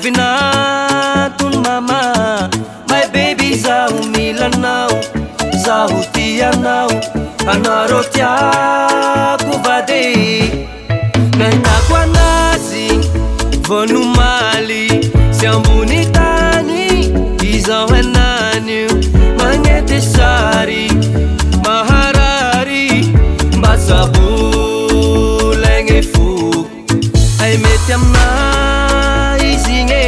vinatun mama. My baby zaho milanao, zaho tianao, anareo tiako vady. Nahitako anazy voanomaly sy ambony tany, izaho henany magnety sary maharary mba zabolegny foko. Ay mety amina izy gne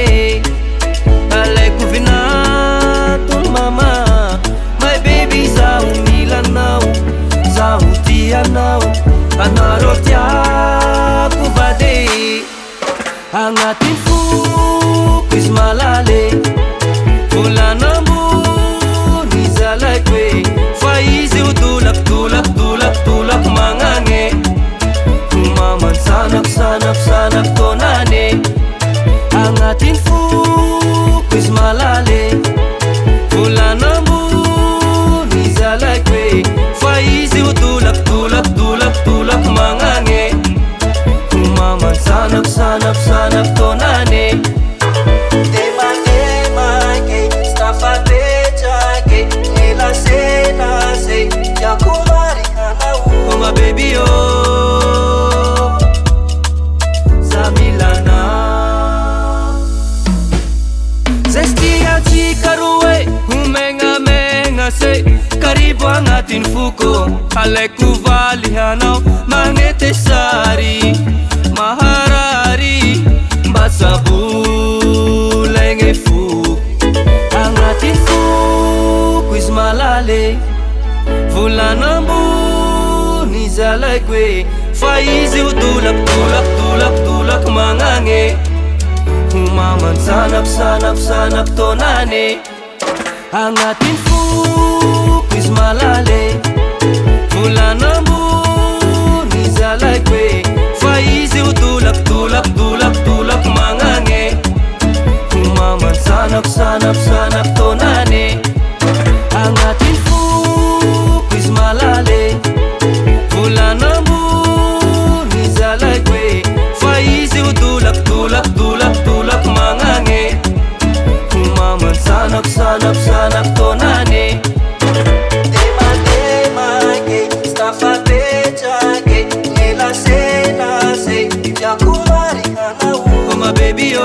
alaiko vinatun mama. My baby zaho milanao, zaho tianao, anareo tiako vady. Agnatin'ny foko izy malale, volanambony zalaiko hoe fa izy io dolako magnane. Mamany sanako tonane. Agnatin'ny foko izy malale, volanambony zalaiko hoe fa izy io dolako magnane. Mamany sanako tonane. Demake stafapetrake elaselase yakomarikanao. Oh my baby oh, zamilana zestiatsika roe homegnamegna se. Karibu agnatin'ny foko alaiko valihanao, magnety sary maharary mba zabolegny foko. Agnatin'ny foko izy malale, volanambony zalaiko hoe fa izy io dolako magnane. Mamany sanako tonane. Agnatin'ny foko izy malale, volanambony zalaiko hoe fa izy io dolako magnane. Mamany sanako tonane. Agnatin'ny foko izy malale, volanambony zalaiko hoe fa izy io dolako magnane. Mamany sanako tonane. Demake stafapetrake elaselase yakomarikanao. Oh my baby oh,